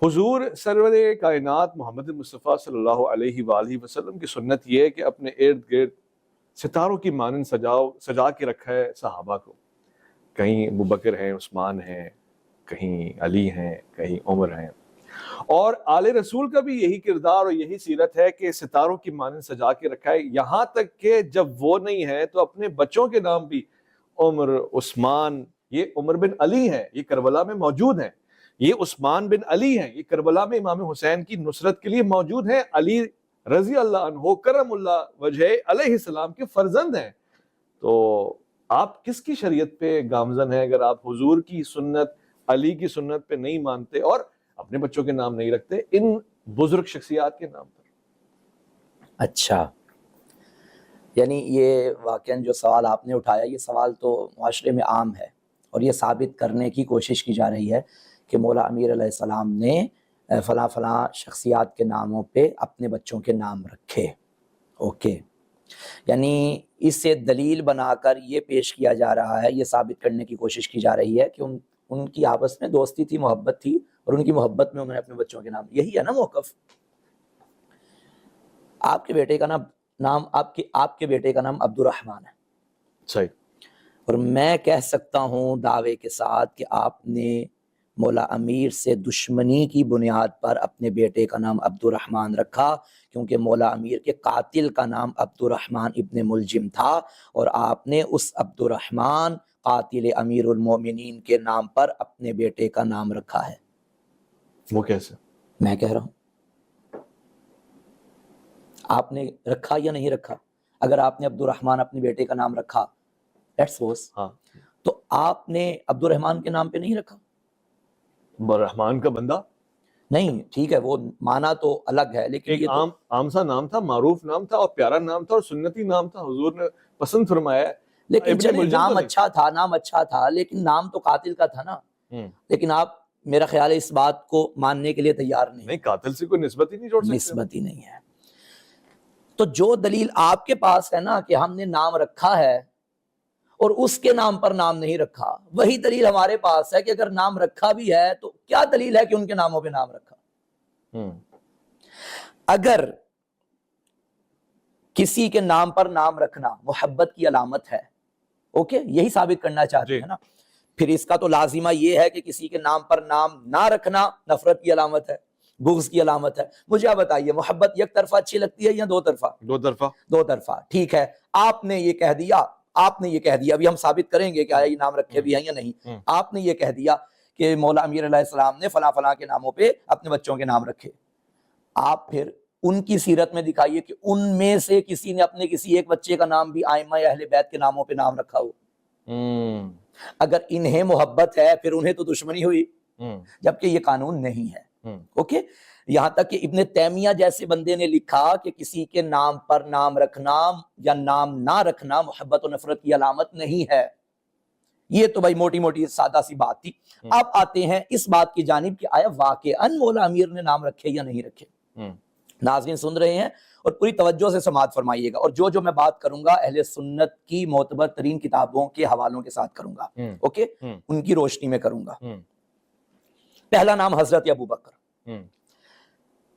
حضور سرور کائنات محمد مصطفیٰ صلی اللہ علیہ وآلہ وسلم کی سنت یہ ہے کہ اپنے ارد گرد ستاروں کی مانند سجا کے رکھا ہے صحابہ کو. کہیں ابو بکر ہیں، عثمان ہیں، کہیں علی ہیں، کہیں عمر ہیں. اور آل رسول کا بھی یہی کردار اور یہی سیرت ہے کہ ستاروں کی مانند سجا کے رکھا ہے، یہاں تک کہ جب وہ نہیں ہے تو اپنے بچوں کے نام بھی عمر، عثمان، یہ عمر بن علی ہیں، یہ کربلا میں موجود ہیں، یہ عثمان بن علی ہیں، یہ کربلا میں امام حسین کی نصرت کے لیے موجود ہیں، علی رضی اللہ عنہ کرم اللہ وجہ علیہ السلام کے فرزند ہیں. تو آپ کس کی شریعت پہ گامزن ہیں اگر آپ حضور کی سنت، علی کی سنت پہ نہیں مانتے اور اپنے بچوں کے نام نہیں رکھتے ان بزرگ شخصیات کے نام پر؟ اچھا، یعنی یہ واقعاً جو سوال آپ نے اٹھایا، یہ سوال تو معاشرے میں عام ہے اور یہ ثابت کرنے کی کوشش کی جا رہی ہے کہ مولا امیر علیہ السلام نے فلاں فلاں شخصیات کے ناموں پہ اپنے بچوں کے نام رکھے. اوکے، یعنی اس سے دلیل بنا کر یہ پیش کیا جا رہا ہے، یہ ثابت کرنے کی کوشش کی جا رہی ہے کہ ان کی آپس میں دوستی تھی، محبت تھی، اور ان کی محبت میں انہوں نے اپنے بچوں کے نام، یہی ہے نا موقف. آپ کے بیٹے کا نام آپ کے بیٹے کا نام عبد الرحمن ہے، صحیح، اور میں کہہ سکتا ہوں دعوے کے ساتھ کہ آپ نے مولا امیر سے دشمنی کی بنیاد پر اپنے بیٹے کا نام عبد الرحمن رکھا، کیونکہ مولا امیر کے قاتل کا نام عبد الرحمن ابن ملجم تھا، اور آپ نے اس عبد الرحمن قاتل امیر المومنین کے نام پر اپنے بیٹے کا نام رکھا ہے. وہ کیسے؟ میں کہہ رہا ہوں، آپ نے رکھا یا نہیں رکھا؟ اگر آپ نے عبد الرحمن اپنے بیٹے کا نام رکھا، لیٹس سپوز، ہاں، تو آپ نے عبد الرحمن کے نام پہ نہیں رکھا؟ رحمان کا بندہ نہیں، ٹھیک ہے، وہ معنی تو الگ ہے، لیکن ایک یہ تو عام سا نام تھا، معروف نام تھا اور پیارا نام تھا اور سنتی نام تھا، حضور نے پسند فرمایا ہے. لیکن ابن چلیں، ملجم نام تو اچھا تھا لیکن نام تو قاتل کا تھا نا. نہیں. لیکن آپ میرا خیال ہے اس بات کو ماننے کے لیے تیار نہیں، قاتل سے کوئی نسبت ہی نہیں جوڑ سکتے. نسبت ہی نہیں ہے. تو جو دلیل آپ کے پاس ہے نا کہ ہم نے نام رکھا ہے اور اس کے نام پر نام نہیں رکھا، وہی دلیل ہمارے پاس ہے کہ اگر نام رکھا بھی ہے تو کیا دلیل ہے کہ ان کے ناموں پہ نام رکھا. اگر کسی کے نام پر نام رکھنا محبت کی علامت ہے، اوکے، یہی ثابت کرنا چاہتے ہیں نا، پھر اس کا تو لازمہ یہ ہے کہ کسی کے نام پر نام نہ رکھنا نفرت کی علامت ہے، بغض کی علامت ہے. مجھے آپ بتائیے، محبت یک طرفہ اچھی لگتی ہے یا دو طرفہ؟ دو طرفہ. ٹھیک ہے، آپ نے یہ کہہ دیا، ابھی ہم ثابت کریں گے کہ آیا یہ نام رکھے بھی ہیں یا نہیں. آپ نے یہ کہہ دیا کہ مولا امیر علیہ السلام نے فلاں فلاں کے ناموں پہ اپنے بچوں کے نام رکھے. آپ پھر ان کی سیرت میں دکھائیے کہ ان میں سے کسی نے اپنے کسی ایک بچے کا نام بھی ائمہ اہل بیت کے ناموں پہ نام رکھا ہو. اگر انہیں محبت ہے پھر انہیں تو دشمنی ہوئی، جبکہ یہ قانون نہیں ہے. اوکے، یہاں تک کہ ابن تیمیہ جیسے بندے نے لکھا کہ کسی کے نام پر نام رکھنا یا نام نہ رکھنا محبت و نفرت کی علامت نہیں ہے. یہ تو بھائی موٹی موٹی سادہ سی بات تھی. اب آتے ہیں اس بات کی جانب کہ آیا واقعاً مولا امیر نے نام رکھے یا نہیں رکھے. ناظرین سن رہے ہیں اور پوری توجہ سے سماعت فرمائیے گا، اور جو میں بات کروں گا اہل سنت کی معتبر ترین کتابوں کے حوالوں کے ساتھ کروں گا. اوکے، ان کی روشنی میں کروں گا. پہلا نام حضرت ابو بکر.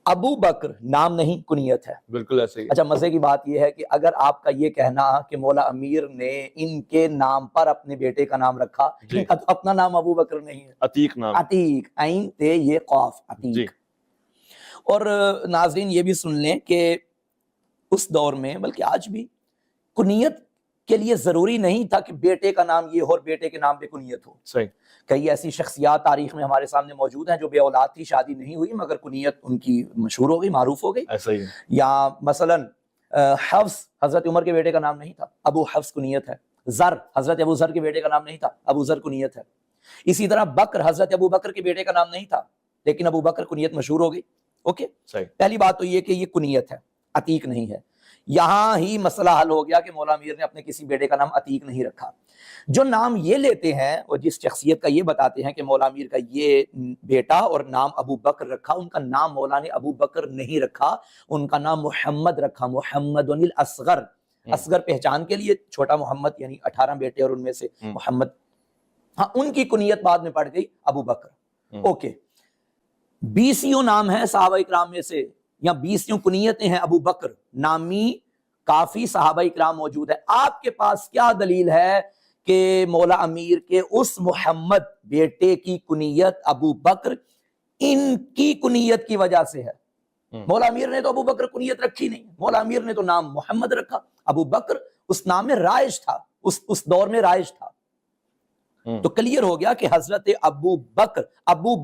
ابو بکر نام نہیں، کنیت ہے. بالکل ایسے ہی. اچھا، مزے کی بات یہ ہے کہ اگر آپ کا یہ کہنا کہ مولا امیر نے ان کے نام پر اپنے بیٹے کا نام رکھا، ان کا تو اپنا نام ابو بکر نہیں ہے، عتیق نام، عتیق، عین تے یہ قاف، عتیق. اور ناظرین یہ بھی سن لیں کہ اس دور میں بلکہ آج بھی کنیت کے لیے ضروری نہیں تھا کہ بیٹے کا نام یہ ہو اور بیٹے کے نام پہ کنیت ہو. صحیح. کئی ایسی شخصیات تاریخ میں ہمارے سامنے موجود ہیں جو بے اولاد تھی، شادی نہیں ہوئی، مگر کنیت ان کی مشہور ہو گئی، معروف ہو گئی. ایسا ہی. یا مثلاً حفص حضرت عمر کے بیٹے کا نام نہیں تھا، ابو حفص کنیت ہے. زر حضرت ابو زر کے بیٹے کا نام نہیں تھا، ابو زر کنیت ہے. اسی طرح بکر حضرت ابو بکر کے بیٹے کا نام نہیں تھا، لیکن ابو بکر کنیت مشہور ہو گئی. اوکے، پہلی بات تو یہ کہ یہ کنیت ہے، عتیق نہیں ہے. یہاں ہی مسئلہ حل ہو گیا کہ مولا امیر نے اپنے کسی بیٹے کا نام عتیق نہیں رکھا. جو نام یہ لیتے ہیں اور جس شخصیت کا یہ بتاتے ہیں کہ مولا امیر کا یہ بیٹا اور نام ابو بکر رکھا، ان کا نام مولا نے ابو بکر نہیں رکھا، ان کا نام محمد رکھا، محمد الاصغر. اصغر پہچان کے لیے چھوٹا محمد، یعنی 18 بیٹے اور ان میں سے محمد. ہاں، ان کی کنیت بعد میں پڑ گئی ابو بکر. اوکے، 20 نام ہیں صحابہ اکرام میں سے، یا 20 کنیتیں ہیں ابو بکر نامی کافی صحابہ اکرام موجود ہے. آپ کے پاس کیا دلیل ہے کہ مولا امیر کے اس محمد بیٹے کی کنیت ابو بکر ان کی کنیت کی وجہ سے ہے؟ مولا امیر نے تو ابو بکر کنیت رکھی نہیں، مولا امیر نے تو نام محمد رکھا. ابو بکر اس نام میں رائج تھا، اس دور میں رائج تھا. تو کلیئر ہو گیا کہ حضرت ابو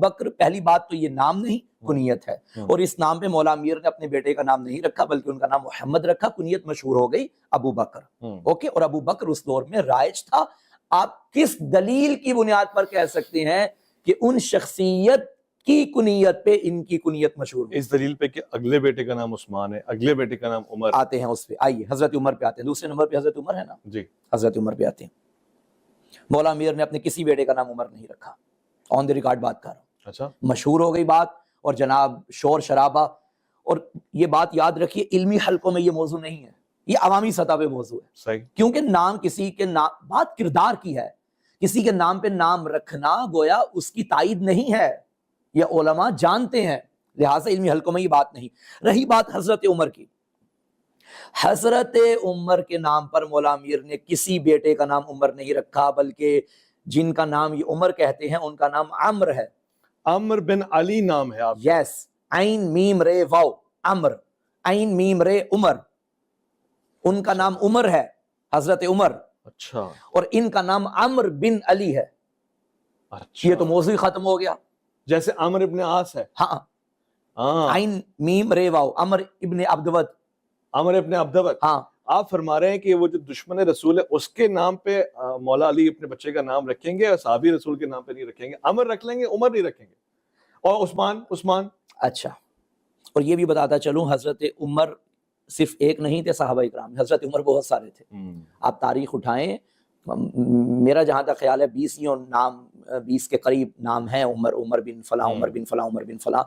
بکر پہلی بات تو یہ نام نہیں، کنیت ہے. اور اس نام پہ مولا امیر نے اپنے بیٹے کا نام نہیں رکھا بلکہ ان کا نام محمد رکھا، کنیت مشہور ہو گئی ابو بکر. اوکے، اور ابو بکر اس دور میں رائج تھا. آپ کس دلیل کی بنیاد پر کہہ سکتے ہیں کہ ان شخصیت کی کنیت پہ ان کی کنیت مشہور ہوئی؟ اس دلیل پہ کہ اگلے بیٹے کا نام عثمان ہے، اگلے بیٹے کا نام عمر. آتے ہیں اس پہ، آئیے حضرت عمر پہ آتے ہیں. دوسرے نمبر پہ حضرت عمر ہے نا جی، حضرت عمر پہ آتے ہیں. مولا امیر نے اپنے کسی بیٹے کا نام عمر نہیں رکھا. آن دی ریکارڈ بات کر رہا ہوں. اچھا، مشہور ہو گئی بات، اور جناب شور شرابہ. اور یہ بات یاد رکھیے، علمی حلقوں میں یہ موضوع نہیں ہے، یہ عوامی سطح پہ موضوع ہے. صحیح. کیونکہ نام کسی کے نام، بات کردار کی ہے. کسی کے نام پہ نام رکھنا گویا اس کی تائید نہیں ہے، یہ علماء جانتے ہیں، لہٰذا علمی حلقوں میں یہ بات نہیں. رہی بات حضرت عمر کی، حضرت عمر کے نام پر مولا امیر نے کسی بیٹے کا نام عمر نہیں رکھا، بلکہ جن کا نام یہ عمر کہتے ہیں ان کا نام عمر ہے. عمر بن علی نام ہے آپ. یس، عین میم رے واو عمر، عین میم رے عمر. ان کا نام عمر ہے، حضرت عمر. اچھا، اور ان کا نام عمر بن علی ہے. اچھا، یہ تو موضوع ختم ہو گیا. جیسے عمر ابن عاص ہے. ہاں، ہاں، عین میم رے واو عمر ابن عبدود. عمر ابن عبدود. ہاں، آپ فرما رہے ہیں کہ وہ جو دشمن رسول ہے اس کے نام پہ مولا علی اپنے بچے کا نام رکھیں گے اور صحابی رسول کے نام پہ نہیں رکھیں گے. عمر رکھ لیں گے، عمر نہیں رکھیں گے. اور عثمان. اچھا. اور یہ بھی بتاتا چلوں، حضرت عمر صرف ایک نہیں تھے صحابہ اکرام میں، حضرت عمر بہت سارے تھے. آپ تاریخ اٹھائیں، میرا جہاں تک خیال ہے 20 کے قریب نام ہیں، عمر بن فلاں، عمر بن فلاں، عمر بن فلاں.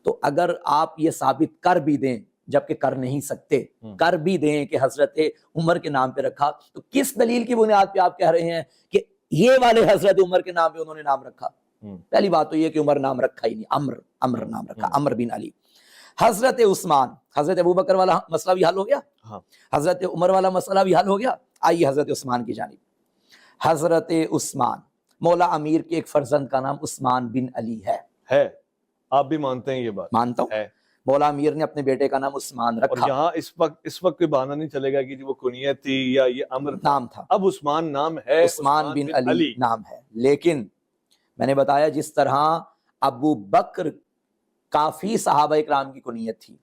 تو اگر آپ یہ ثابت کر بھی دیں، جبکہ کر نہیں سکتے، کر بھی دیں کہ حضرت عمر کے نام پہ رکھا، تو کس دلیل کی بنیاد پہ آپ کہہ رہے ہیں کہ یہ والے حضرت عمر کے نام پہ انہوں نے نام رکھا؟ پہلی بات تو یہ کہ عمر نام رکھا ہی نہیں، عمر نام رکھا، عمر بن علی. حضرت عثمان، حضرت ابو بکر والا مسئلہ بھی حل ہو گیا، حضرت عمر والا مسئلہ بھی حل ہو گیا. آئیے حضرت عثمان کی جانب. حضرت عثمان، مولا امیر کے ایک فرزند کا نام عثمان بن علی ہے. آپ بھی مانتے ہیں یہ بات؟ مانتا ہوں. مولا امیر نے اپنے بیٹے کا نام عثمان اور رکھا. یہاں اس وقت کوئی بہانہ نہیں چلے گا کہ وہ کنیت تھی یا یہ عمر نام تھا. اب عثمان نام ہے، عثمان بن علی نام ہے. لیکن میں نے بتایا جس طرح ابو بکر کافی صحابہ اکرام کی کنیت تھی،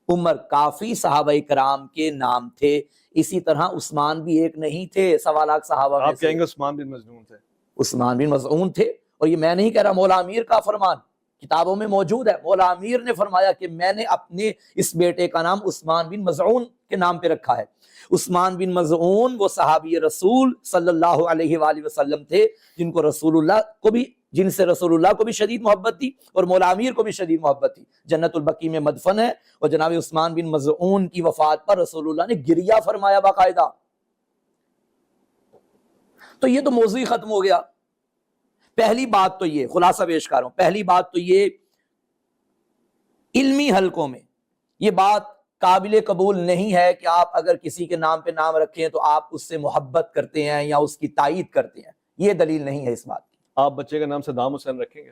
عمر کافی صحابہ اکرام کے نام تھے، اسی طرح عثمان بھی ایک نہیں تھے 1.25 لاکھ صحابہ میں آپ سے. کہیں گے عثمان بن مظعون تھے. عثمان بن مظعون تھے. اور یہ میں نہیں کہہ رہا، مولا امیر کا فرمان کتابوں میں موجود ہے. مولا امیر نے فرمایا کہ میں نے اپنے اس بیٹے کا نام عثمان بن مظعون کے نام پہ رکھا ہے. عثمان بن مظعون وہ صحابی رسول صلی اللہ علیہ وآلہ وسلم تھے جن سے رسول اللہ کو بھی شدید محبت تھی اور مولا امیر کو بھی شدید محبت تھی. جنت البقیع میں مدفن ہے. اور جناب عثمان بن مظعون کی وفات پر رسول اللہ نے گریہ فرمایا باقاعدہ. تو یہ تو موضوع ہی ختم ہو گیا. پہلی بات تو یہ خلاصہ پیش کر رہا ہوں، پہلی بات تو یہ علمی حلقوں میں یہ بات قابل قبول نہیں ہے کہ آپ اگر کسی کے نام پہ نام رکھیں تو آپ اس سے محبت کرتے ہیں یا اس کی تائید کرتے ہیں. یہ دلیل نہیں ہے اس بات کی. آپ بچے کا نام صدام حسین رکھیں گے؟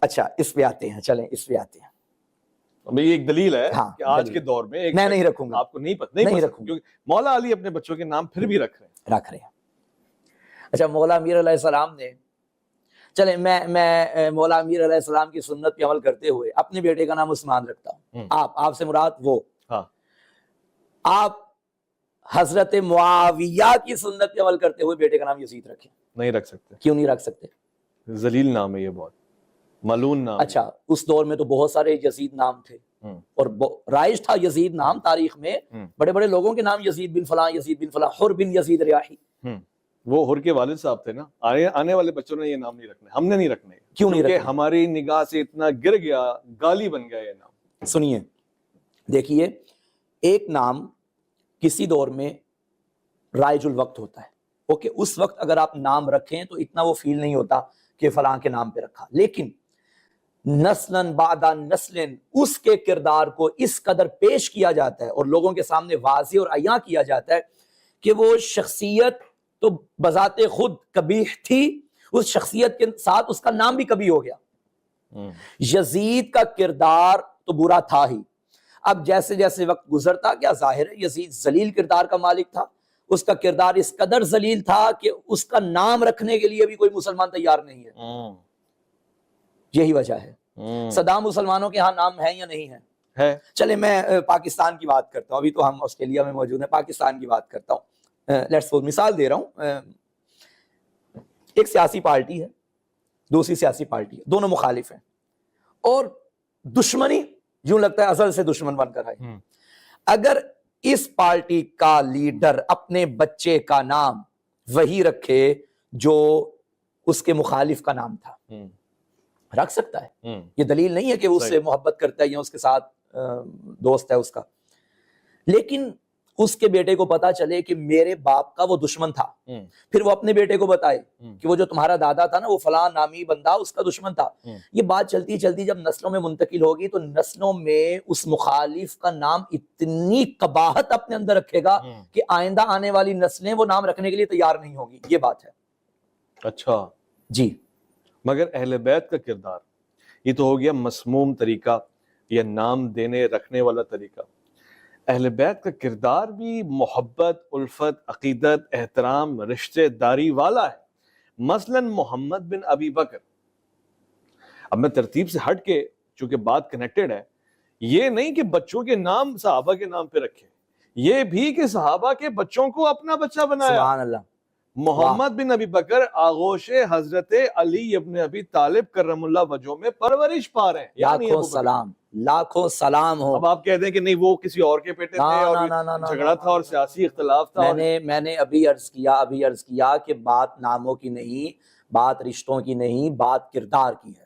اچھا، اس پہ آتے ہیں، چلیں اس پہ آتے ہیں. یہ ایک دلیل ہے ہاں، کہ آج دلیل. کے دور میں میں نہیں رکھوں گا. آپ کو نہیں رکھوں گا کیونکہ مولا علی اپنے بچوں کے نام پھر بھی رکھ رہے ہیں. اچھا، مولا امیر علیہ السلام نے، چلیں میں مولا امیر علیہ السلام کی سنت پہ عمل کرتے ہوئے اپنے بیٹے کا نام عثمان رکھتا ہوں. آپ سے مراد وہ، آپ حضرت معاویہ کی سنت پہ عمل کرتے ہوئے بیٹے کا نام یزید رکھیں. نہیں رکھ سکتے. کیوں نہیں رکھ سکتے؟ ذلیل نام ہے یہ، بہت ملعون نام. اچھا، اس دور میں تو بہت سارے یزید نام تھے اور رائج تھا یزید نام. تاریخ میں بڑے بڑے لوگوں کے نام یزید بن فلاں، یزید بن فلاں، حر بن یزید ریاحی. وہ حر کے والد صاحب تھے نا. آنے والے بچوں نے یہ نام نہیں رکھنے، ہم نے نہیں رکھنے. کیوں نہیں رکھنے؟ ہماری نگاہ سے اتنا گر گیا، گالی بن گیا یہ نام. سنیے، دیکھیے، ایک نام کسی دور میں رائج الوقت ہوتا ہے. اوکے، اس وقت اگر آپ نام رکھیں تو اتنا وہ فیل نہیں ہوتا کہ فلاں کے نام پہ رکھا. لیکن نسلن بعد نسلن، اس کے کردار کو اس قدر پیش کیا جاتا ہے اور لوگوں کے سامنے واضح اور عیاں کیا جاتا ہے کہ وہ شخصیت تو بذات خود قبیح تھی، اس شخصیت کے ساتھ اس کا نام بھی کبھی ہو گیا۔ یزید کا کردار تو برا تھا ہی، اب جیسے جیسے وقت گزرتا گیا ظاہر ہے یزید ذلیل کردار کا مالک تھا، اس کا کردار اس قدر ذلیل تھا کہ اس کا نام رکھنے کے لیے بھی کوئی مسلمان تیار نہیں ہے۔ یہی وجہ ہے۔ صدام مسلمانوں کے ہاں نام ہے یا نہیں ہے؟ چلے میں پاکستان کی بات کرتا ہوں، ابھی تو ہم آسٹریلیا میں موجود ہیں، پاکستان کی بات کرتا ہوں۔ لیٹس مثال دے رہا ہوں، ایک سیاسی پارٹی ہے، دوسری سیاسی پارٹی ہے، دونوں مخالف ہیں اور دشمنی یوں لگتا ہے ازل سے دشمن بن کر آئے۔ اگر اس پارٹی کا لیڈر اپنے بچے کا نام وہی رکھے جو اس کے مخالف کا نام تھا، رکھ سکتا ہے، یہ دلیل نہیں ہے کہ وہ اس سے محبت کرتا ہے یا اس کے ساتھ دوست ہے اس کا، لیکن اس کے بیٹے کو پتا چلے کہ میرے باپ کا وہ دشمن تھا، پھر وہ اپنے بیٹے کو بتائے کہ وہ جو تمہارا دادا تھا نا وہ فلاں نامی بندہ اس کا دشمن تھا، یہ بات چلتی چلتی جب نسلوں میں منتقل ہوگی تو نسلوں میں اس مخالف کا نام اتنی قباحت اپنے اندر رکھے گا کہ آئندہ آنے والی نسلیں وہ نام رکھنے کے لیے تیار نہیں ہوگی، یہ بات ہے۔ اچھا جی، مگر اہل بیت کا کردار یہ تو ہو گیا مسموم طریقہ یا نام دینے رکھنے والا طریقہ، اہل بیت کا کردار بھی محبت، الفت، عقیدت، احترام، رشتے داری والا ہے۔ مثلا محمد بن ابی بکر، اب میں ترتیب سے ہٹ کے چونکہ بات کنیکٹڈ ہے، یہ نہیں کہ بچوں کے نام صحابہ کے نام پہ رکھے، یہ بھی کہ صحابہ کے بچوں کو اپنا بچہ بنایا۔ سبحان اللہ۔ محمد بن ابی بکر آغوش حضرت علی ابن ابی طالب کرم اللہ وجہ میں پرورش پا رہے ہیں، لاکھوں سلام، لاکھوں سلام ہو۔ اب آپ کہتے ہیں کہ نہیں وہ کسی اور کے بیٹے تھے اور جھگڑا تھا اور سیاسی اختلاف تھا۔ میں نے ابھی عرض کیا کہ بات ناموں کی نہیں، بات رشتوں کی نہیں، بات کردار کی ہے۔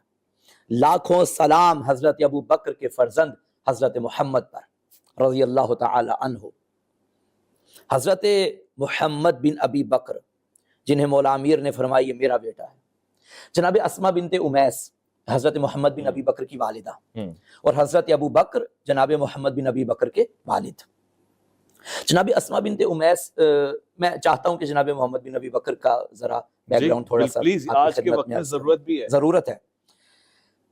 لاکھوں سلام حضرت ابو بکر کے فرزند حضرت محمد پر رضی اللہ تعالی عنہ۔ حضرت محمد بن ابی بکر جنہیں مولا امیر نے فرمایا یہ میرا بیٹا ہے، جناب اسماء بنت امیس حضرت محمد بن ابی بکر کی والدہ، اور حضرت ابو بکر جناب محمد بن ابی بکر کے والد۔ جناب اسماء بنت امیس، میں چاہتا ہوں کہ جناب محمد بن ابی بکر کا ذرا بیک گراؤنڈ تھوڑا سا پلیز، آج کے وقت میں ضرورت بھی ہے، ضرورت ہے۔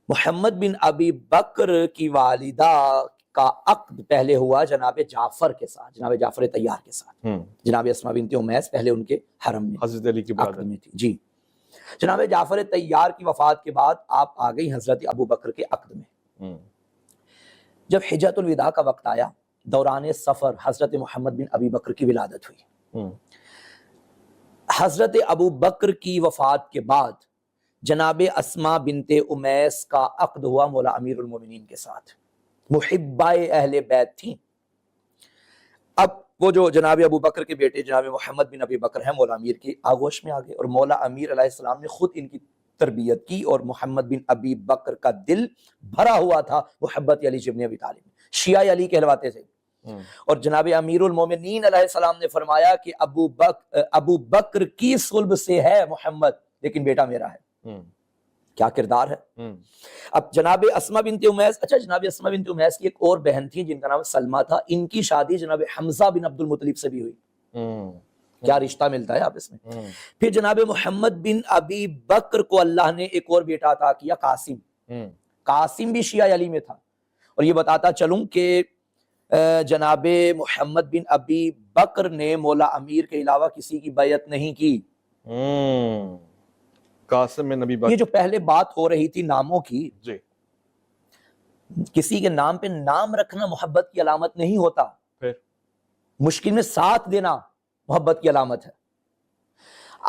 محمد بن ابی بکر کی والدہ کا عقد پہلے ہوا جناب جعفر کے ساتھ، جناب جعفر طیار کے ساتھ۔ جناب اسماء بنت امیس پہلے ان کے حرم میں حضرت علی کی عقد میں تھی۔ جی، جناب جعفر طیار کی وفات کے بعد آپ آ گئی حضرت ابو بکر کے عقد میں۔ جب حجۃ الوداع کا وقت آیا، دوران سفر حضرت محمد بن ابی بکر کی ولادت ہوئی۔ حضرت ابو بکر کی وفات کے بعد جناب اسماء بنت امیس کا عقد ہوا مولا امیر المومنین کے ساتھ، محبہ اہل بیت تھیں۔ اب وہ جو جناب ابو بکر کے بیٹے جناب محمد بن ابی بکر ہیں، مولا امیر کی آغوش میں آ گئے، اور مولا امیر علیہ السلام نے خود ان کی تربیت کی، اور محمد بن ابی بکر کا دل بھرا ہوا تھا محبت علی ابن ابی طالب، شیعہ علی کہلواتے تھے۔ اور جناب امیر المومنین علیہ السلام نے فرمایا کہ ابو بکر کی صلب سے ہے محمد، لیکن بیٹا میرا ہے۔ کیا کردار ہے۔ اب جناب اسماء بنت امیس، اچھا جناب اسماء بنت امیس کی ایک اور بہن تھی جن کا نام سلمہ تھا، ان کی شادی جناب حمزہ بن عبد المطلب سے بھی ہوئی۔ کیا رشتہ ملتا ہے آپ اس میں۔ پھر جناب محمد بن ابی بکر کو اللہ نے ایک اور بیٹا عطا کیا، قاسم۔ قاسم بھی شیعہ علی میں تھا۔ اور یہ بتاتا چلوں کہ جناب محمد بن ابی بکر نے مولا امیر کے علاوہ کسی کی بیعت نہیں کی۔ قاسم میں نبی یہ جو پہلے بات ہو رہی تھی ناموں کی، جی، کسی کے نام پہ نام رکھنا محبت کی علامت نہیں ہوتا، پھر مشکل میں ساتھ دینا محبت کی علامت ہے۔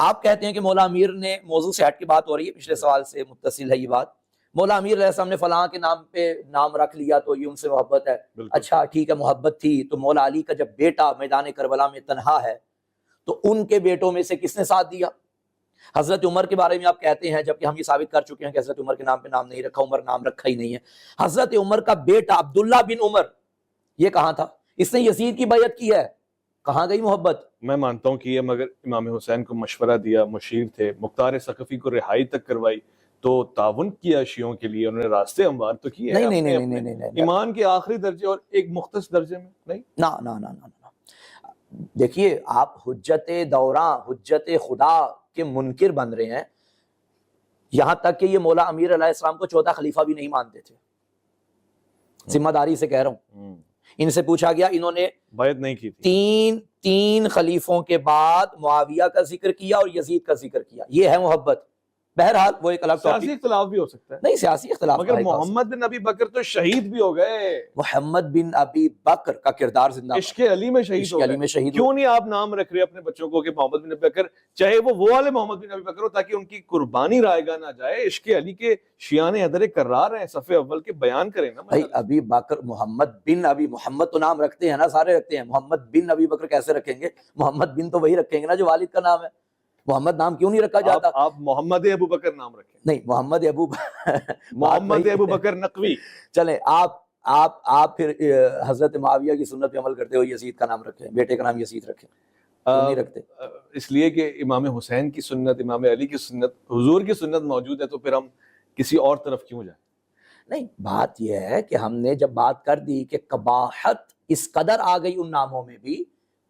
آپ کہتے ہیں کہ مولا امیر نے، موضوع سے ہٹ کے بات ہو رہی ہے، پچھلے سوال سے متصل ہے یہ بات، مولا امیر علیہ السلام نے فلاں کے نام پہ نام رکھ لیا تو یہ ان سے محبت ہے۔ اچھا ٹھیک ہے، محبت تھی تو مولا علی کا جب بیٹا میدان کربلا میں تنہا ہے تو ان کے بیٹوں میں سے کس نے ساتھ دیا؟ حضرت عمر کے بارے میں آپ کہتے ہیں، جبکہ ہم یہ ثابت کر چکے ہیں کہ حضرت عمر کے نام پہ نام نہیں رکھا، عمر نام رکھا ہی نہیں ہے۔ حضرت عمر کا بیٹا عبداللہ بن عمر یہ کہاں تھا؟ اس نے یزید کی بیعت کی ہے، کہاں گئی محبت؟ میں مانتا ہوں کہ یہ مگر امام حسین کو مشورہ دیا، مشیر تھے، مختار ثقفی کو رہائی تک کروائی، تو تعاون کیا شیعوں کے لیے، انہوں نے راستے ہموار تو کیے ہیں نہیں، ایمان کے آخری درجے اور ایک مختص درجے میں نہیں. نا. دیکھیے آپ حجت دوراں، حجت خدا کے منکر بن رہے ہیں، یہاں تک کہ یہ مولا امیر علیہ السلام کو چوتھا خلیفہ بھی نہیں مانتے تھے. ذمہ داری سے کہہ رہا ہوں. ان سے پوچھا گیا، انہوں نے بیعت نہیں کی تھی. تین خلیفوں کے بعد معاویہ کا ذکر کیا اور یزید کا ذکر کیا. یہ ہے محبت. بہرحال وہ ایک الگ سیاسی اختلاف بھی ہو سکتا ہے، نہیں سیاسی اختلاف، مگر محمد بن ابی بکر تو شہید بھی ہو گئے. محمد بن ابی بکر کا کردار زندہ، عشق علی میں شہید ہو گئے. شہید. کیوں نہیں آپ نام رکھ رہے اپنے بچوں کو کہ محمد بن ابی بکر، چاہے وہ والے محمد بن ابی بکر ہو، تاکہ ان کی قربانی رائے گاہ نہ جائے. عشق علی کے شیعان حیدر کرار ہیں، صف اول کے بیان کریں نا بھائی. ابی بکر، محمد بن ابی، محمد تو نام رکھتے ہیں نا، سارے رکھتے ہیں. محمد بن ابی بکر کیسے رکھیں گے؟ محمد بن تو وہی رکھیں گے نا جو والد کا نام ہے. محمد نام کیوں نہیں رکھا جاتا؟ آپ محمد ابو بکر نام رکھیں. نہیں، محمد محمد ابو بکر نقوی. چلیں آپ پھر حضرت معاویہ کی سنت پہ عمل کرتے ہو، یزید کا نام رکھیں، بیٹے کا نام یزید رکھیں. کیوں نہیں رکھتے؟ اس لیے کہ امام حسین کی سنت، امام علی کی سنت، حضور کی سنت موجود ہے، تو پھر ہم کسی اور طرف کیوں جائیں؟ نہیں، بات یہ ہے کہ ہم نے جب بات کر دی کہ قباحت اس قدر آ گئی ان ناموں میں بھی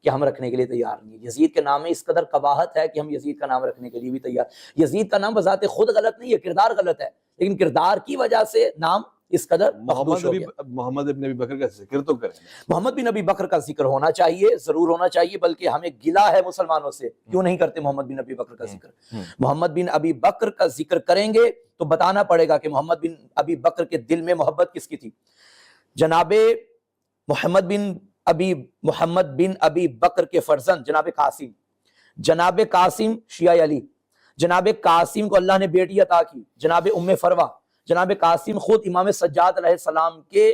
کہ ہم رکھنے کے لیے تیار نہیں. یزید کے نام میں اس قدر قباحت ہے کہ ہم یزید کا نام رکھنے کے لیے بھی تیار. یزید کا نام بذات خود غلط نہیں ہے، کردار غلط ہے، لیکن کردار کی وجہ سے نام اس قدر مخدوش ہو گیا. محمد بن ابی بکر کا ذکر تو کریں. محمد بن ابی بکر کا ذکر ہونا چاہیے، ضرور ہونا چاہیے، بلکہ ہمیں گلہ ہے مسلمانوں سے، کیوں نہیں کرتے محمد بن ابی بکر کا ذکر. محمد بن ابی بکر کا ذکر کریں گے تو بتانا پڑے گا کہ محمد بن ابی بکر کے دل میں محبت کس کی تھی. جناب محمد بن ابی بکر کے فرزند جناب قاسم شیعہ علی، جناب قاسم کو اللہ نے بیٹی عطا کی، جناب ام فروا. جناب قاسم خود امام سجاد علیہ السلام کے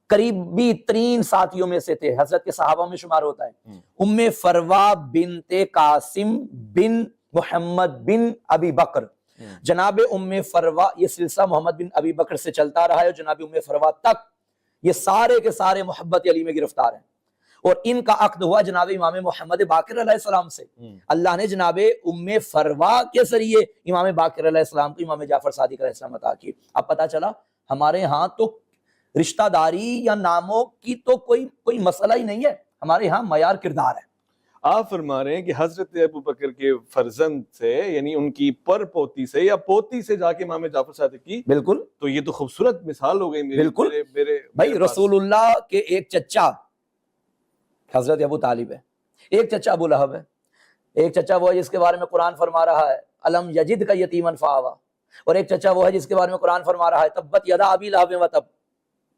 قریبی ترین ساتھیوں میں سے تھے، حضرت کے صحابہ میں شمار ہوتا ہے. ام فروا بنت قاسم بن محمد بن ابی بکر. جناب ام فروا، یہ سلسلہ محمد بن ابی بکر سے چلتا رہا ہے، اور جناب ام فروا تک یہ سارے کے سارے محبت علی میں گرفتار ہیں. اور ان کا عقد ہوا جناب امام محمد باقر علیہ السلام سے. اللہ نے جناب ام فروا کے ذریعے امام باقر علیہ السلام کو امام جعفر صادق علیہ السلام عطا کی. اب پتہ چلا ہمارے ہاں تو رشتہ داری یا ناموں کی تو کوئی مسئلہ ہی نہیں ہے، ہمارے ہاں معیار کردار ہے. آپ فرما رہے ہیں کہ حضرت ابو بکر کے فرزند سے، یعنی ان کی پر پوتی سے یا پوتی سے جا کے امام جعفر صادق کی. بالکل. تو یہ تو خوبصورت مثال ہو گئی. بالکل بھائی. رسول اللہ کے ایک چچا حضرت ابو طالب ہے، ایک چچا ابو لہب ہے، ایک چچا وہ ہے جس کے بارے میں قرآن فرما رہا ہے الم یجد کا یتیما فآوا، اور ایک چچا وہ ہے جس کے بارے میں قرآن فرما رہا ہے تبت یدا ابی لہب وتب.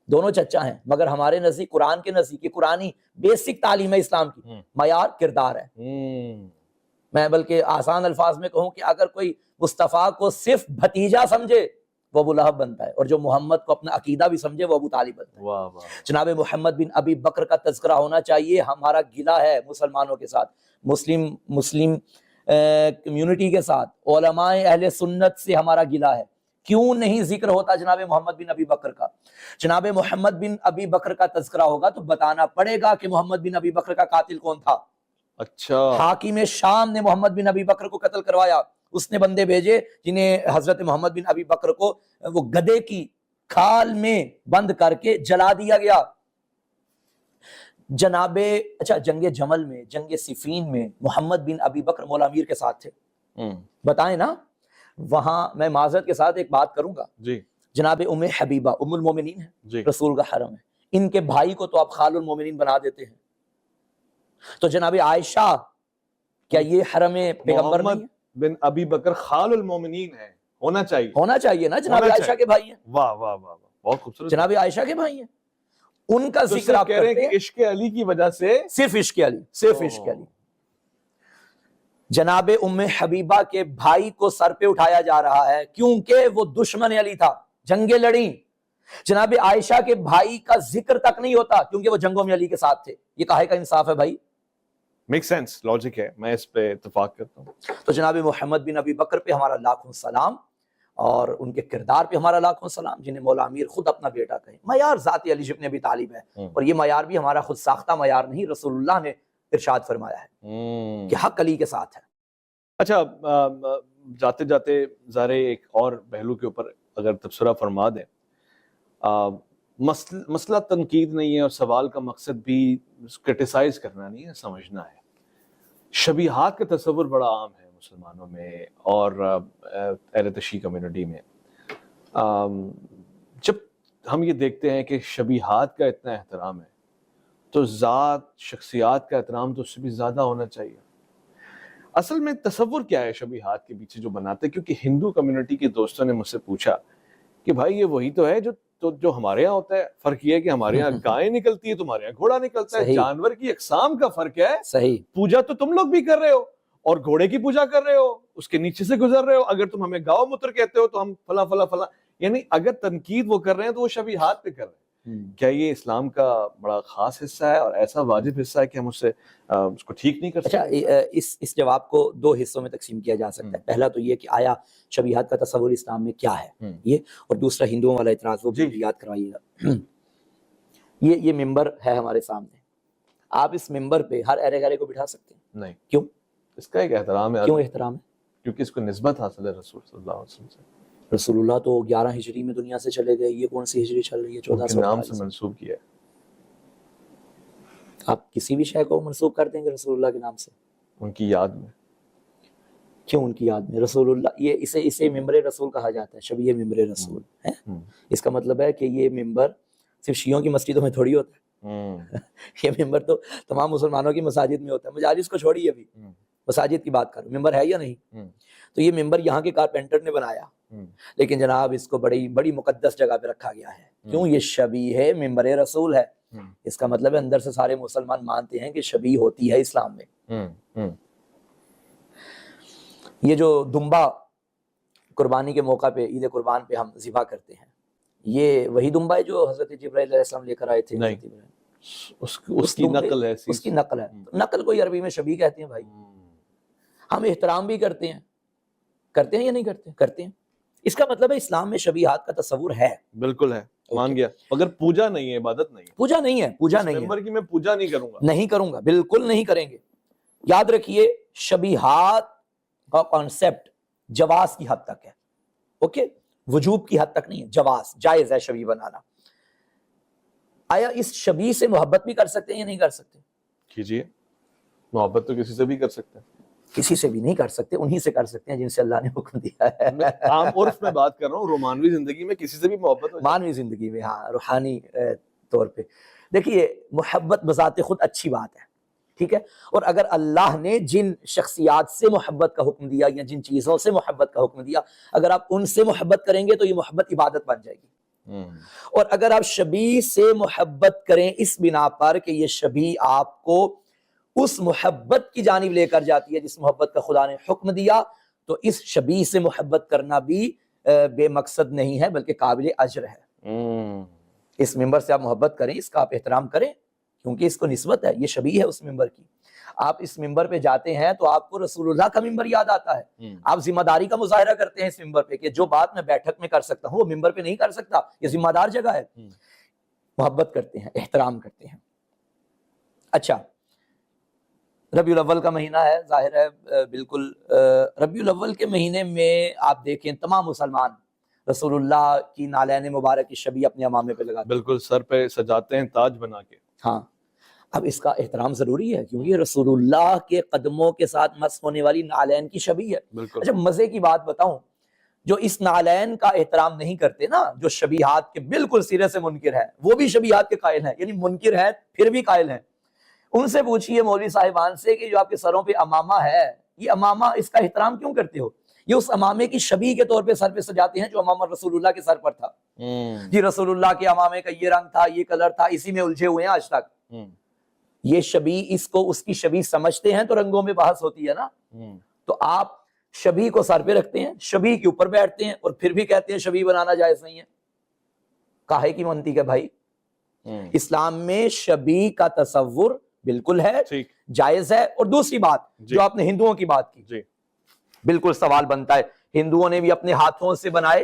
دونوں چچا ہیں، مگر ہمارے نزدیک، قرآن کے نزدیک، یہ قرآنی بیسک تعلیم ہے اسلام کی، معیار کردار ہے. میں بلکہ آسان الفاظ میں کہوں کہ اگر کوئی مصطفیٰ کو صرف بھتیجا سمجھے وہ ابو لہب بنتا ہے، اور جو محمد کو اپنا عقیدہ بھی سمجھے وہ ابو طالب بنتا ہے. واہ واہ. جناب محمد بن ابی بکر کا تذکرہ ہونا چاہیے. ہمارا گلہ ہے مسلمانوں کے ساتھ، مسلم کمیونٹی کے ساتھ، علماء اہل سنت سے ہمارا گلہ ہے. کیوں نہیں ذکر ہوتا جناب محمد بن ابی بکر کا؟ جناب محمد بن ابی بکر کا تذکرہ ہوگا تو بتانا پڑے گا کہ محمد بن ابی بکر کا قاتل کون تھا. اچھا. حاکم شام نے محمد بن ابی بکر کو قتل کروایا. اس نے بندے بھیجے جنہیں حضرت محمد بن ابی بکر کو وہ گدے کی کھال میں بند کر کے جلا دیا گیا. جنگ جمل میں، جنگ صفین میں محمد بن ابی بکر مولا امیر کے ساتھ تھے. بتائیں نا، وہاں میں معذرت کے ساتھ ایک بات کروں گا. جی. جناب ام حبیبہ ام المومنین ہے، رسول کا حرم ہے، ان کے بھائی کو تو آپ خال المومنین بنا دیتے ہیں. تو جناب عائشہ کیا یہ حرم پیغمبر نہیں ہے؟ بن ابی بکر خال المومنین ہے، ہونا چاہیے نا. جناب عائشہ کے بھائی ہیں. واہ واہ واہ، بہت خوبصورت. جناب عائشہ کے بھائی ہیں، ان کا ذکر آپ کہہ رہے ہیں کہ عشق علی کی وجہ سے، صرف عشق علی. جناب ام حبیبہ کے بھائی کو سر پہ اٹھایا جا رہا ہے کیونکہ وہ دشمن علی تھا، جنگیں لڑیں. جناب عائشہ کے بھائی کا ذکر تک نہیں ہوتا کیونکہ وہ جنگوں میں علی کے ساتھ تھے. یہ کہے کا انصاف ہے بھائی؟ میک سینس، لاجک ہے، میں اس پہ اتفاق کرتا ہوں. تو جناب محمد بن ابی بکر پہ ہمارا لاکھوں سلام، اور ان کے کردار پہ ہمارا لاکھوں سلام، جنہیں مولا امیر خود اپنا بیٹا کہے. معیار ذات علی بن ابی طالب ہے، اور یہ معیار بھی ہمارا خود ساختہ معیار نہیں، رسول اللہ نے ارشاد فرمایا ہے کہ حق علی کے ساتھ ہے. اچھا، جاتے جاتے ظاہر ایک اور پہلو کے اوپر اگر تبصرہ فرما دیں، مسئلہ تنقید نہیں ہے اور سوال کا مقصد بھی کرٹیسائز کرنا نہیں ہے، سمجھنا ہے۔ شبیہات کا تصور بڑا عام ہے مسلمانوں میں اور اہل تشیع کمیونٹی میں۔ جب ہم یہ دیکھتے ہیں کہ شبیہات کا اتنا احترام ہے تو ذات شخصیات کا احترام تو اس سے بھی زیادہ ہونا چاہیے۔ اصل میں تصور کیا ہے شبیہات کے پیچھے جو بناتے ہیں؟ کیونکہ ہندو کمیونٹی کے دوستوں نے مجھ سے پوچھا کہ بھائی یہ وہی تو ہے جو ہمارے یہاں ہوتا ہے، فرق یہ ہے کہ ہمارے یہاں گائے نکلتی ہے، تمہارے یہاں گھوڑا نکلتا ہے، صحیح، جانور کی اقسام کا فرق ہے، صحیح، پوجا تو تم لوگ بھی کر رہے ہو اور گھوڑے کی پوجا کر رہے ہو، اس کے نیچے سے گزر رہے ہو، اگر تم ہمیں گاؤ متر کہتے ہو تو ہم فلاں فلاں فلاں، یعنی اگر تنقید وہ کر رہے ہیں تو وہ شبیہات پہ کر رہے ہیں۔ کیا یہ اسلام کا بڑا خاص حصہ ہے اور ایسا واجب حصہ ہے کہ ہم اس کو ٹھیک نہیں کر اچھا، سکتے؟ اس جواب کو دو حصوں میں تقسیم کیا جا سکتا ہے۔ پہلا تو یہ کہ آیا شبیہات کا تصور اسلام میں کیا ہے یہ، اور دوسرا ہندوؤں والا اعتراض، وہ بھی یاد کروائیے گا۔ یہ ممبر ہے ہمارے سامنے، آپ اس ممبر پہ ہر ارے گرے کو بٹھا سکتے ہیں؟ نہیں۔ کیوں؟ اس کا ایک احترام ہے۔ کیوں احترام ہے؟ کیونکہ اس کو نسبت حاصل ہے رسول صلی اللہ علیہ وسلم سے۔ رسول اللہ تو 11 ہجری میں دنیا سے چلے گئے، یہ کون سی ہجری چل رہی ہے؟ 1448 کے نام سے منسوب کیا ہے۔ آپ کسی بھی شے کو منسوب کر دیں گے رسول اللہ کے نام سے؟ ان کی یاد میں۔ کیوں ان کی یاد میں؟ رسول اللہ، یہ اسے ممبر رسول کہا جاتا ہے، شبیہ ممبر رسول ہے۔ اس کا مطلب ہے کہ یہ ممبر صرف شیعوں کی مسجدوں میں تھوڑی ہوتا ہے، یہ ممبر تو تمام مسلمانوں کی مساجد میں ہوتا ہے۔ مجالس کو چھوڑیے، ابھی مساجد کی بات کرو، ممبر ہے یا نہیں؟ تو یہ ممبر یہاں کے کارپینٹر نے بنایا، لیکن جناب اس کو بڑی مقدس جگہ پہ رکھا گیا ہے۔ کیوں؟ یہ شبیہ ممبر رسول ہے۔ اس کا مطلب ہے اندر سے سارے مسلمان مانتے ہیں کہ شبیہ ہوتی ہے اسلام میں۔ یہ جو دمبا قربانی کے موقع پہ، عید قربان پہ ہم ذبح کرتے ہیں، یہ وہی دمبا ہے جو حضرت جبرائیل علیہ السلام لے کر آئے تھے؟ نہیں، اس کی نقل ہے۔ اس کی نقل ہے۔ نقل کو عربی میں شبیہ کہتے ہیں بھائی۔ ہم احترام بھی کرتے ہیں یا نہیں کرتے؟ کرتے ہیں۔ اس کا مطلب ہے اسلام میں شبیہات کا تصور ہے۔ بالکل ہے، مان گیا۔ مگر پوجا نہیں ہے، عبادت نہیں ہے۔ پوجا نہیں ہے، پوجا نہیں ہے۔ ممبر کی میں پوجا نہیں کروں گا، نہیں کروں گا، بالکل نہیں کریں گے۔ یاد رکھیے شبیہات کا کانسیپٹ جواز کی حد تک ہے، اوکے، وجوب کی حد تک نہیں ہے، جواز، جائز ہے شبیہ بنانا۔ آیا اس شبیہ سے محبت بھی کر سکتے ہیں یا نہیں کر سکتے؟ کیجئے، محبت تو کسی سے بھی کر سکتے ہیں۔ کسی سے بھی نہیں کر سکتے، انہی سے کر سکتے ہیں جن سے اللہ نے حکم دیا ہے۔ عام عرف میں بات کر رہا ہوں، رومانوی زندگی میں کسی سے بھی محبت ہو، مانوی زندگی میں، ہاں، روحانی طور پہ دیکھیے، محبت بذات خود اچھی بات ہے، ٹھیک ہے، اور اگر اللہ نے جن شخصیات سے محبت کا حکم دیا یا جن چیزوں سے محبت کا حکم دیا، اگر آپ ان سے محبت کریں گے تو یہ محبت عبادت بن جائے گی۔ اور اگر آپ شبیہ سے محبت کریں اس بنا پر کہ یہ شبیہ آپ کو اس محبت کی جانب لے کر جاتی ہے جس محبت کا خدا نے حکم دیا، تو اس شبیہ سے محبت کرنا بھی بے مقصد نہیں ہے بلکہ قابل اجر ہے۔ اس ممبر سے آپ محبت کریں، اس کا آپ احترام کریں، کیونکہ اس کو نسبت ہے، یہ شبیہ ہے اس ممبر کی۔ آپ اس ممبر پہ جاتے ہیں تو آپ کو رسول اللہ کا ممبر یاد آتا ہے، آپ ذمہ داری کا مظاہرہ کرتے ہیں اس ممبر پہ کہ جو بات میں بیٹھک میں کر سکتا ہوں وہ ممبر پہ نہیں کر سکتا، یہ ذمہ دار جگہ ہے۔ محبت کرتے ہیں، احترام کرتے ہیں۔ اچھا، ربیع الاول کا مہینہ ہے، ظاہر ہے بالکل ربیع الاول کے مہینے میں آپ دیکھیں تمام مسلمان رسول اللہ کی نالین مبارک کی شبیہ اپنے امامے پہ لگاتے ہیں، بالکل سر پہ سجاتے ہیں تاج بنا کے۔ ہاں، اب اس کا احترام ضروری ہے کیونکہ رسول اللہ کے قدموں کے ساتھ مسح ہونے والی نالین کی شبیہ ہے۔ بالکل۔ اچھا، مزے کی بات بتاؤں، جو اس نالین کا احترام نہیں کرتے نا، جو شبیہات کے بالکل سرے سے منکر ہے، وہ بھی شبیہات کے قائل ہیں، یعنی منکر ہے پھر بھی قائل ہیں۔ ان سے پوچھئے مولوی صاحبان سے کہ جو آپ کے سروں پہ امامہ ہے، یہ امامہ اس کا احترام کیوں کرتے ہو؟ یہ اس امامے کی شبیہ کے طور پہ سر پہ سجاتے ہیں جو امامہ رسول اللہ کے سر پر تھا۔ جی رسول اللہ کے امامے کا یہ رنگ تھا، یہ کلر تھا، اسی میں الجھے ہوئے ہیں آج تک۔ یہ شبیہ، اس کو اس کی شبیہ سمجھتے ہیں تو رنگوں میں بحث ہوتی ہے نا۔ تو آپ شبیہ کو سر پہ رکھتے ہیں، شبیہ کے اوپر بیٹھتے ہیں اور پھر بھی کہتے ہیں شبیہ بنانا جائز نہیں ہے۔ کاہے کی منطق ہے بھائی؟ اسلام میں شبیہ کا تصور بالکل ہے، جائز ہے۔ اور دوسری بات جو آپ نے ہندوؤں کی بات کی، بالکل سوال بنتا ہے، ہندوؤں نے بھی اپنے ہاتھوں سے بنائے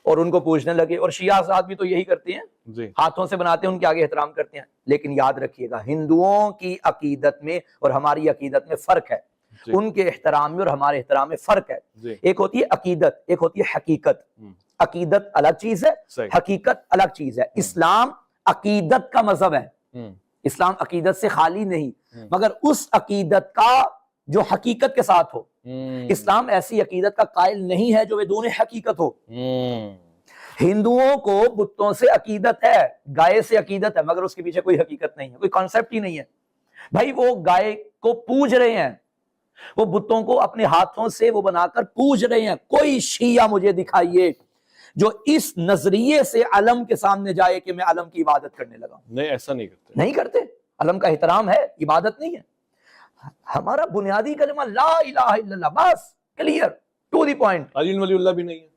اور ان کو پوچھنے لگے، اور شیعہ حضرات بھی تو یہی کرتے ہیں، ہاتھوں سے بناتے ہیں، ان کے آگے احترام کرتے ہیں۔ لیکن یاد رکھیے گا، ہندوؤں کی عقیدت میں اور ہماری عقیدت میں فرق ہے۔ ان کے احترام میں اور ہمارے احترام میں فرق ہے. جی ایک ہوتی ہے عقیدت، ایک ہوتی ہے حقیقت. عقیدت الگ چیز ہے، صحیح. حقیقت الگ چیز ہے. اسلام عقیدت کا مذہب ہے، ہم، اسلام عقیدت سے خالی نہیں، ہم، مگر اس عقیدت کا جو حقیقت کے ساتھ ہو. ہم، اسلام ایسی عقیدت کا قائل نہیں ہے جو بدون حقیقت ہو. ہم، ہندوؤں کو بتوں سے عقیدت ہے، گائے سے عقیدت ہے، مگر اس کے پیچھے کوئی حقیقت نہیں ہے، کوئی کانسیپٹ ہی نہیں ہے. بھائی وہ گائے کو پوج رہے ہیں، وہ بتوں کو اپنے ہاتھوں سے وہ بنا کر پوج رہے ہیں. کوئی شیعہ مجھے دکھائیے جو اس نظریے سے علم کے سامنے جائے کہ میں علم کی عبادت کرنے لگا. نہیں ایسا نہیں کرتے. نہیں کرتے. علم کا احترام ہے، عبادت نہیں ہے. ہمارا بنیادی کلمہ لا الہ الا اللہ، بس کلیئر ٹو دی پوائنٹ. علی ولی اللہ بھی نہیں ہے.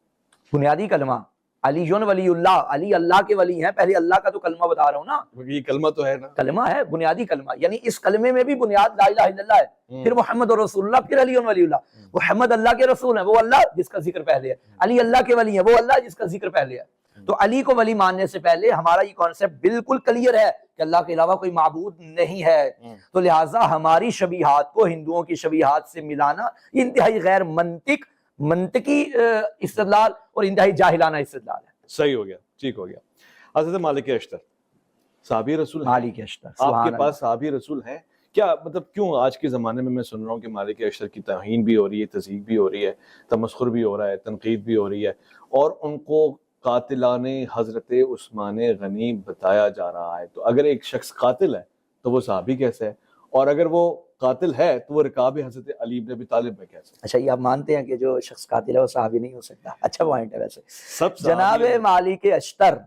بنیادی کلمہ علی ولی اللہ، علی اللہ کے ولی ہیں. پہلے اللہ کا تو کلمہ بتا رہا ہوں نا، کیونکہ یہ کلمہ تو ہے نا. کلمہ ہے، بنیادی کلمہ. یعنی اس کلمے میں بھی بنیاد لا الہ الا اللہ ہے، پھر محمد رسول اللہ، پھر علی ولی اللہ. محمد اللہ کے رسول ہیں، وہ اللہ جس کا ذکر پہلے ہے. علی اللہ کے ولی ہیں، وہ اللہ جس کا ذکر پہلے ہے. تو علی کو ولی ماننے سے پہلے ہمارا یہ کانسیپٹ بالکل کلیئر ہے کہ اللہ کے علاوہ کوئی معبود نہیں ہے. تو لہٰذا ہماری شبیہات کو ہندوؤں کی شبیہات سے ملانا یہ انتہائی غیر منطقی استدلال اور انتہائی جاہلانہ استدلال ہے. صحیح ہو گیا، ٹھیک ہو گیا. حضرت مالک اشتر صحابی رسول ہیں. مالک اشتر آپ کے پاس صحابی رسول ہیں کیا؟ مطلب کیوں آج کے زمانے میں سن رہا ہوں کہ مالک اشتر کی توہین بھی ہو رہی ہے، تضحیک بھی ہو رہی ہے، تمسخر بھی ہو رہا ہے، تنقید بھی ہو رہی ہے، اور ان کو قاتلان حضرت عثمان غنی بتایا جا رہا ہے. تو اگر ایک شخص قاتل ہے تو وہ صحابی کیسے ہے؟ اور اگر وہ قاتل ہے تو وہ رکاب حضرت علی بن ابی طالب میں کیسے؟ اچھا یہ آپ مانتے ہیں کہ جو شخص قاتل ہے وہ صحابی نہیں ہو سکتا؟ اچھا پوائنٹ ہے. ویسے سب جناب مالک اشتر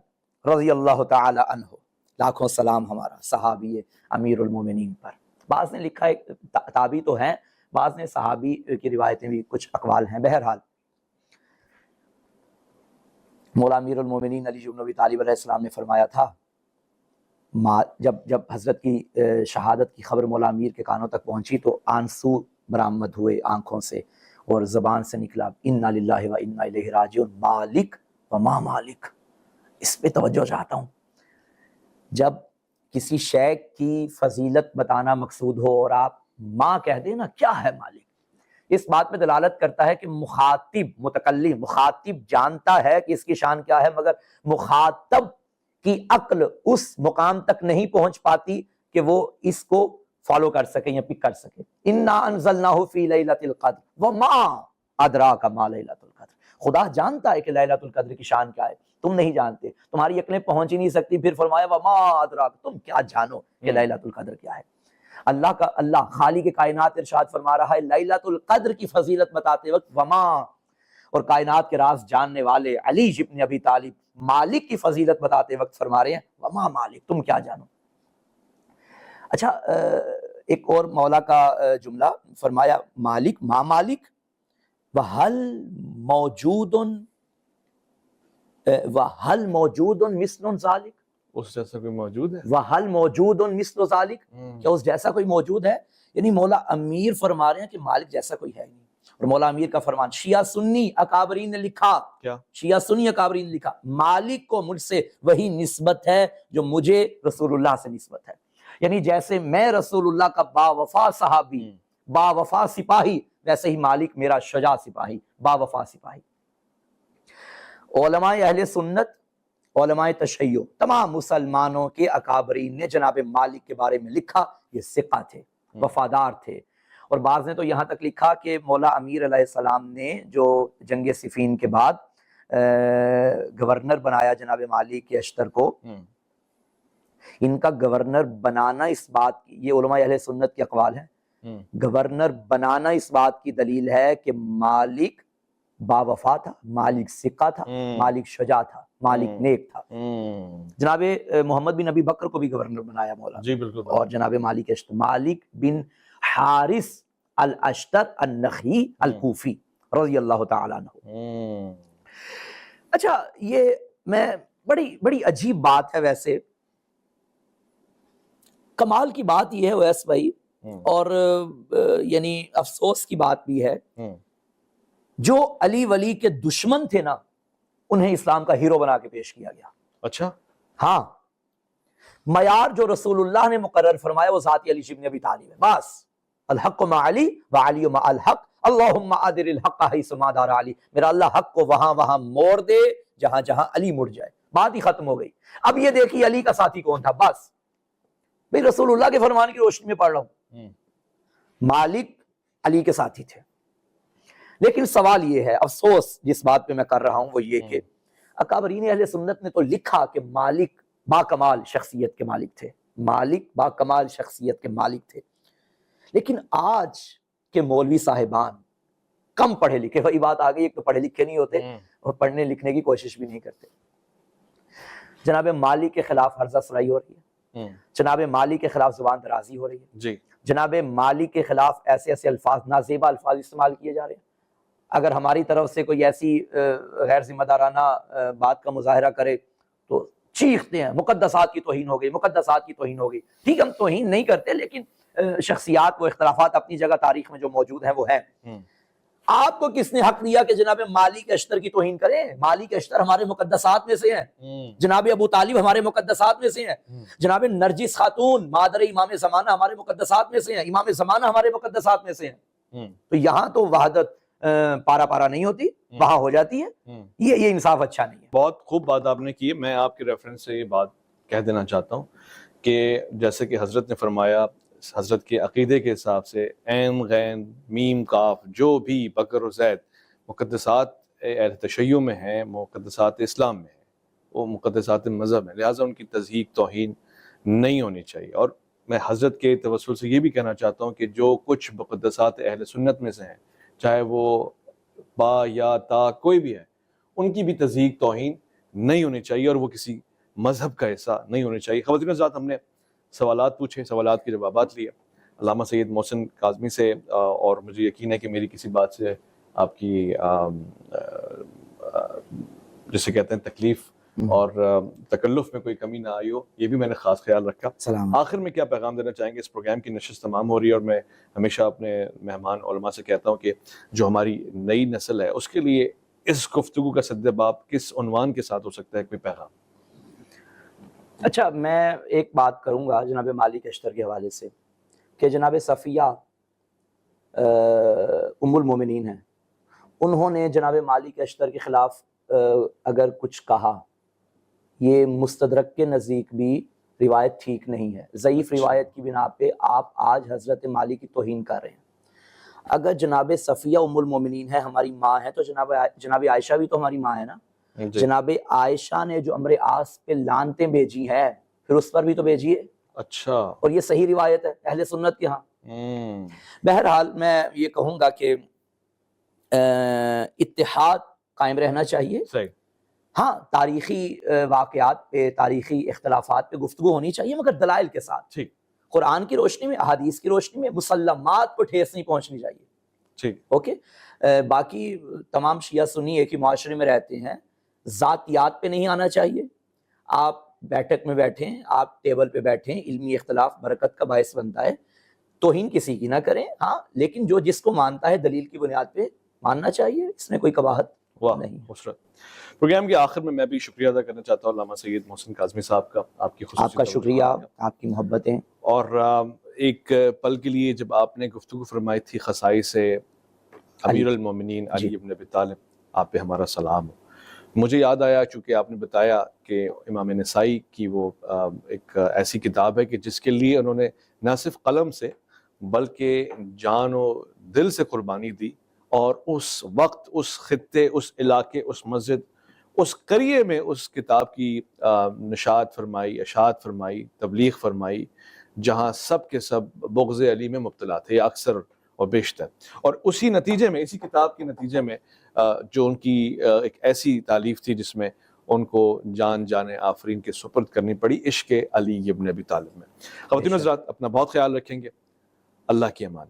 رضی اللہ تعالی عنہ، لاکھوں سلام ہمارا صحابی امیر المومنین پر. بعض نے لکھا ہے تابعی تو ہیں، بعض نے صحابی کی روایتیں بھی کچھ اقوال ہیں. بہرحال مولا امیر المومنین علی بن ابی طالب علیہ السلام نے فرمایا تھا، جب حضرت کی شہادت کی خبر مولا امیر کے کانوں تک پہنچی تو آنسو برآمد ہوئے آنکھوں سے اور زبان سے نکلا انا للہ و انا الیہ راجعون، مالک و ما مالک. اس پہ توجہ چاہتا ہوں. جب کسی شے کی فضیلت بتانا مقصود ہو اور آپ ماں کہہ دیں نا، کیا ہے مالک، اس بات پہ دلالت کرتا ہے کہ مخاطب، متکلم، مخاطب جانتا ہے کہ اس کی شان کیا ہے، مگر مخاطب کی عقل اس مقام تک نہیں پہنچ پاتی کہ وہ اس کو فالو کر سکے یا پک کر سکے. انا انزلناہ فی لیلۃ القدر وما ادراک ما لیلۃ القدر. خدا جانتا ہے کہ لیلۃ القدر کی شان کیا ہے، تم نہیں جانتے، تمہاری عقلیں پہنچ ہی نہیں سکتی. پھر فرمایا وما ادراک، تم کیا جانو کہ لیلۃ القدر کیا ہے. اللہ خالق کائنات ارشاد فرما رہا ہے لیلۃ القدر کی فضیلت بتاتے وقت وما، اور کائنات کے راز جاننے والے علی ابن ابی طالب مالک کی فضیلت بتاتے وقت فرما رہے ہیں وما مالک، تم کیا جانو. اچھا ایک اور مولا کا جملہ فرمایا مالک ما مالک وحل موجود مثل ذالک، اس جیسا کوئی موجود ہے؟ وحل موجود مثل ذالک، کیا اس جیسا کوئی موجود ہے؟ یعنی مولا امیر فرما رہے ہیں کہ مالک جیسا کوئی ہے نہیں. اور مولا امیر کا فرمان شیعہ سنی اکابرین نے لکھا، کیا شیعہ سنی اکابرین نے لکھا مالک کو مجھ سے وہی نسبت ہے جو مجھے رسول اللہ سے نسبت ہے. یعنی جیسے میں رسول اللہ کا با وفا صحابی، با وفا سپاہی، ویسے ہی مالک میرا شجاع سپاہی، با وفا سپاہی. علماء اہل سنت، علماء تشیع، تمام مسلمانوں کے اکابرین نے جناب مالک کے بارے میں لکھا یہ ثقہ تھے، وفادار تھے. اور بعض نے تو یہاں تک لکھا کہ مولا امیر علیہ السلام نے جو جنگ صفین کے بعد گورنر بنایا جناب مالک اشتر کو، ان کا گورنر بنانا اس بات کی، یہ علماء اہل سنت کے اقوال ہیں، گورنر بنانا اس بات کی دلیل ہے کہ مالک با وفا تھا، مالک ثقہ تھا، مالک شجاع تھا، مالک نیک تھا. جناب محمد بن ابی بکر کو بھی گورنر بنایا مولا، جی بالکل. اور جناب مالک اشتر، مالک بن حارث الاشتر النخعی الکوفی رضی اللہ تعالیٰ عنہ. اچھا یہ میں بڑی عجیب بات ہے، ویسے کمال کی بات یہ ہے اویس بھائی، اور یعنی افسوس کی بات بھی ہے، جو علی ولی کے دشمن تھے نا انہیں اسلام کا ہیرو بنا کے پیش کیا گیا. اچھا ہاں، معیار جو رسول اللہ نے مقرر فرمایا وہ ذات علی ابن ابی طالب ہے، بس الحق مع علی وعلی مع الحق اللہم ادر الحق حیث ما دار علی، میرا اللہ حق کو وہاں موڑ دے جہاں جہاں علی مڑ جائے. بات ہی ختم ہو گئی. اب یہ دیکھیے علی کا ساتھی کون تھا؟ بس بھئی رسول اللہ کے فرمان کی روشنی میں پڑھ رہا ہوں. مالک علی کے ساتھی تھے. لیکن سوال یہ ہے، افسوس جس بات پہ میں کر رہا ہوں وہ یہ کہ اکابرین اہل سنت نے تو لکھا کہ مالک با کمال شخصیت کے مالک تھے، مالک با کمال شخصیت کے مالک تھے. لیکن آج کے مولوی صاحبان کم پڑھے لکھے، وہی بات آ گئی، ایک تو پڑھے لکھے نہیں ہوتے اور پڑھنے لکھنے کی کوشش بھی نہیں کرتے. جناب مالک کے خلاف ہرزہ سرائی ہو رہی ہے، جناب مالک کے خلاف زبان درازی ہو رہی ہے، جی جناب مالک کے خلاف ایسے ایسے الفاظ، نازیبا الفاظ استعمال کیے جا رہے ہیں. اگر ہماری طرف سے کوئی ایسی غیر ذمہ دارانہ بات کا مظاہرہ کرے تو چیختے ہیں مقدسات کی توہین ہو گئی، مقدسات کی توہین ہو گئی. ٹھیک، ہم توہین نہیں کرتے، لیکن شخصیات و اختلافات اپنی جگہ تاریخ میں جو موجود ہیں وہ ہیں. آپ کو کس نے حق دیا کہ جناب مالک اشتر کی توہین کریں؟ مالک اشتر ہمارے مقدسات میں سے ہیں، جناب ابو طالب ہمارے مقدسات میں سے ہیں، جناب نرجس خاتون مادر امام زمانہ ہمارے مقدسات میں سے ہیں، امام زمانہ ہمارے مقدسات میں سے ہیں. تو یہاں تو وحدت پارا پارا نہیں ہوتی، وہاں ہو جاتی ہے. یہ انصاف اچھا نہیں ہے. بہت خوب بات آپ نے کی ہے. میں آپ کے ریفرنس سے یہ بات کہہ دینا چاہتا ہوں کہ جیسے کہ حضرت نے فرمایا، حضرت کے عقیدے کے حساب سے عین غین میم کاف جو بھی بکر و زید مقدسات اہل تشیع میں ہیں، مقدسات اسلام میں ہیں، وہ مقدسات مذہب ہیں، لہٰذا ان کی تضحیق توہین نہیں ہونی چاہیے. اور میں حضرت کے توسل سے یہ بھی کہنا چاہتا ہوں کہ جو کچھ مقدسات اہل سنت میں سے ہیں، چاہے وہ با یا تا کوئی بھی ہے، ان کی بھی تضحیق توہین نہیں ہونی چاہیے اور وہ کسی مذہب کا حصہ نہیں ہونے چاہیے. خواتین حضرات، ہم نے سوالات پوچھے، سوالات کے جوابات لیے علامہ سید محسن کاظمی سے، اور مجھے یقین ہے کہ میری کسی بات سے آپ کی جسے کہتے ہیں تکلیف اور تکلف میں کوئی کمی نہ آئی ہو، یہ بھی میں نے خاص خیال رکھا. آخر میں کیا پیغام دینا چاہیں گے؟ اس پروگرام کی نشست تمام ہو رہی ہے اور میں ہمیشہ اپنے مہمان علماء سے کہتا ہوں کہ جو ہماری نئی نسل ہے اس کے لیے اس گفتگو کا سد باب کس عنوان کے ساتھ ہو سکتا ہے؟ کوئی پیغام؟ اچھا، میں ایک بات کروں گا جناب مالک اشتر کے حوالے سے کہ جناب صفیہ ام المومنین ہیں، انہوں نے جناب مالک اشتر کے خلاف اگر کچھ کہا، یہ مستدرک کے نزدیک بھی روایت ٹھیک نہیں ہے. ضعیف روایت کی بنا پہ آپ آج حضرت مالک کی توہین کر رہے ہیں. اگر جناب صفیہ ام المومنین ہے، ہماری ماں ہے، تو جناب عائشہ بھی تو ہماری ماں ہے نا. جناب عائشہ نے جو امر عاص پہ لعنتیں بھیجی ہیں، پھر اس پر بھی تو بھیجیے. اچھا، اور یہ صحیح روایت ہے اہل سنت کے ہاں. بہرحال میں یہ کہوں گا کہ اتحاد قائم رہنا چاہیے. صحیح. ہاں، تاریخی واقعات پہ، تاریخی اختلافات پہ گفتگو ہونی چاہیے، مگر دلائل کے ساتھ. ٹھیک. قرآن کی روشنی میں، احادیث کی روشنی میں، مسلمات کو ٹھیس نہیں پہنچنی چاہیے. ٹھیک. اوکے. باقی تمام شیعہ سنی ایک ہی معاشرے میں رہتے ہیں، ذاتیات پہ نہیں آنا چاہیے. آپ بیٹھک میں بیٹھیں، آپ ٹیبل پہ بیٹھیں، علمی اختلاف برکت کا باعث بنتا ہے. توہین کسی کی نہ کریں، ہاں، لیکن جو جس کو مانتا ہے دلیل کی بنیاد پہ ماننا چاہیے، اس میں کوئی قباحت نہیں. پروگرام کے آخر میں بھی شکریہ ادا کرنا چاہتا ہوں علامہ سید محسن کاظمی صاحب کا، آپ کی خصوصی آپ کا شکریہ، آپ کی محبتیں. اور ایک پل کے لیے جب آپ نے گفتگو فرمائی تھی خصائص امیر المومنین علی ابن ابی طالب، آپ پہ ہمارا سلام ہو. مجھے یاد آیا چونکہ آپ نے بتایا کہ امام نسائی کی وہ ایک ایسی کتاب ہے کہ جس کے لیے انہوں نے نہ صرف قلم سے بلکہ جان و دل سے قربانی دی، اور اس وقت، اس خطے، اس علاقے، اس مسجد، اس قریے میں اس کتاب کی نشاط فرمائی، اشاعت فرمائی، تبلیغ فرمائی، جہاں سب کے سب بغض علی میں مبتلا تھے، یا اکثر اور بیشتر. اور اسی نتیجے میں، اسی کتاب کے نتیجے میں جو ان کی ایک ایسی تالیف تھی جس میں ان کو جان آفرین کے سپرد کرنی پڑی، عشق علی ابن ابی طالب میں. خواتین حضرات، اپنا بہت خیال رکھیں گے. اللہ کی امان.